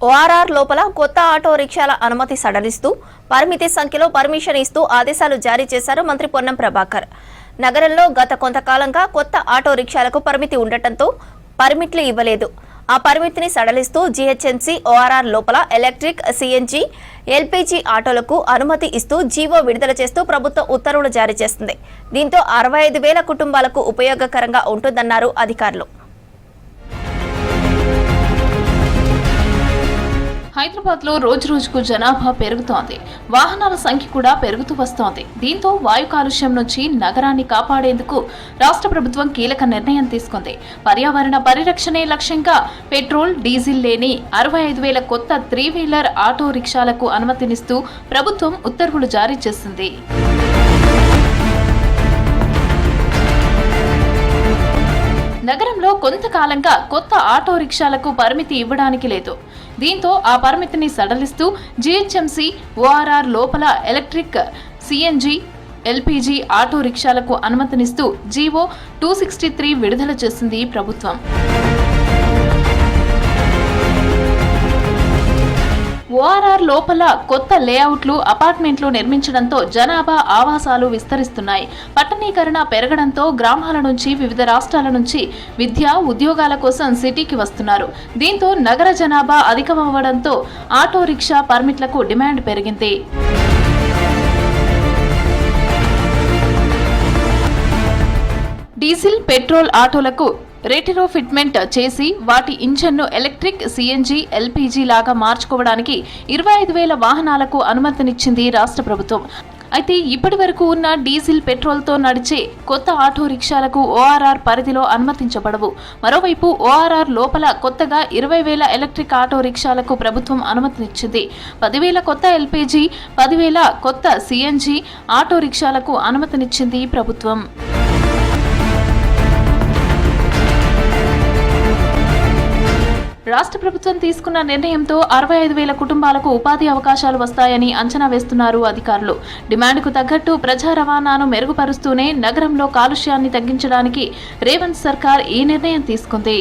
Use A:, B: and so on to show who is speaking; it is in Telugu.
A: ఓఆర్ఆర్ లోపల కొత్త ఆటో రిక్షాల అనుమతి సడలిస్తూ పరిమితి సంఖ్యలో పర్మిషన్ ఇస్తూ ఆదేశాలు జారీ చేశారు మంత్రి పొన్నం ప్రభాకర్. నగరంలో గత కొంతకాలంగా కొత్త ఆటో రిక్షాలకు పరిమితి ఉండటంతో పర్మిట్లు ఇవ్వలేదు. ఆ పరిమితిని సడలిస్తూ జీహెచ్ఎంసీ ఓఆర్ఆర్ లోపల ఎలక్ట్రిక్, సిఎన్జి, ఎల్పీజీ ఆటోలకు అనుమతి ఇస్తూ జీవో విడుదల చేస్తూ ప్రభుత్వం ఉత్తర్వులు జారీ చేస్తుంది. దీంతో 65,000 కుటుంబాలకు ఉపయోగకరంగా ఉంటుందన్నారు అధికారులు.
B: హైదరాబాద్ లో రోజు రోజుకు జనాభా పెరుగుతోంది. వాహనాల సంఖ్య కూడా పెరుగుతూ వస్తోంది. దీంతో వాయు కాలుష్యం నుంచి నగరాన్ని కాపాడేందుకు రాష్ట్ర ప్రభుత్వం కీలక నిర్ణయం తీసుకుంది. పర్యావరణ పరిరక్షణే లక్ష్యంగా పెట్రోల్, డీజిల్ లేని 65,000 కొత్త 3-వీలర్ ఆటో రిక్షాలకు అనుమతినిస్తూ ప్రభుత్వం ఉత్తర్వులు జారీ చేసింది. నగరంలో కొంతకాలంగా కొత్త ఆటో రిక్షాలకు పరిమితి ఇవ్వడానికి లేదు. దీంతో ఆ పరిమితిని సడలిస్తూ జీహెచ్ఎంసీ ఓఆర్ఆర్ లోపల ఎలక్ట్రిక్, సిఎన్జి, ఎల్పీజీ ఆటో రిక్షాలకు అనుమతినిస్తూ జీవో 263 విడుదల చేసింది ప్రభుత్వం. ఓఆర్ఆర్ లోపల కొత్త లేఅవుట్లు, అపార్ట్మెంట్లు నిర్మించడంతో జనాభా ఆవాసాలు విస్తరిస్తున్నాయి. పట్టణీకరణ పెరగడంతో గ్రామాల నుంచి, వివిధ రాష్ట్రాల నుంచి విద్య, ఉద్యోగాల కోసం సిటీకి వస్తున్నారు. దీంతో నగర జనాభా అధికమవ్వడంతో ఆటో రిక్షా పర్మిట్లకు డిమాండ్ పెరిగింది. డీజిల్, పెట్రోల్ ఆటోలకు రెట్రోఫిట్మెంట్ చేసి వాటి ఇంజన్ను ఎలక్ట్రిక్, సిఎన్జి, ఎల్పీజీ లాగా మార్చుకోవడానికి 25,000 వాహనాలకు అనుమతినిచ్చింది రాష్ట్ర ప్రభుత్వం. అయితే ఇప్పటి వరకు ఉన్న డీజిల్, పెట్రోల్తో నడిచే కొత్త ఆటో రిక్షాలకు ఓఆర్ఆర్ పరిధిలో అనుమతించబడవు. మరోవైపు ఓఆర్ఆర్ లోపల కొత్తగా 20,000 ఎలక్ట్రిక్ ఆటో రిక్షాలకు ప్రభుత్వం అనుమతినిచ్చింది. 10,000 కొత్త ఎల్పీజీ, 10,000 కొత్త సిఎన్జి ఆటో రిక్షాలకు అనుమతినిచ్చింది ప్రభుత్వం. రాష్ట్ర ప్రభుత్వం తీసుకున్న నిర్ణయంతో 65,000 కుటుంబాలకు ఉపాధి అవకాశాలు వస్తాయని అంచనా వేస్తున్నారు అధికారులు. డిమాండ్కు తగ్గట్టు ప్రజా రవాణాను మెరుగుపరుస్తూనే నగరంలో కాలుష్యాన్ని తగ్గించడానికి రేవంత్ సర్కార్ ఈ నిర్ణయం తీసుకుంది.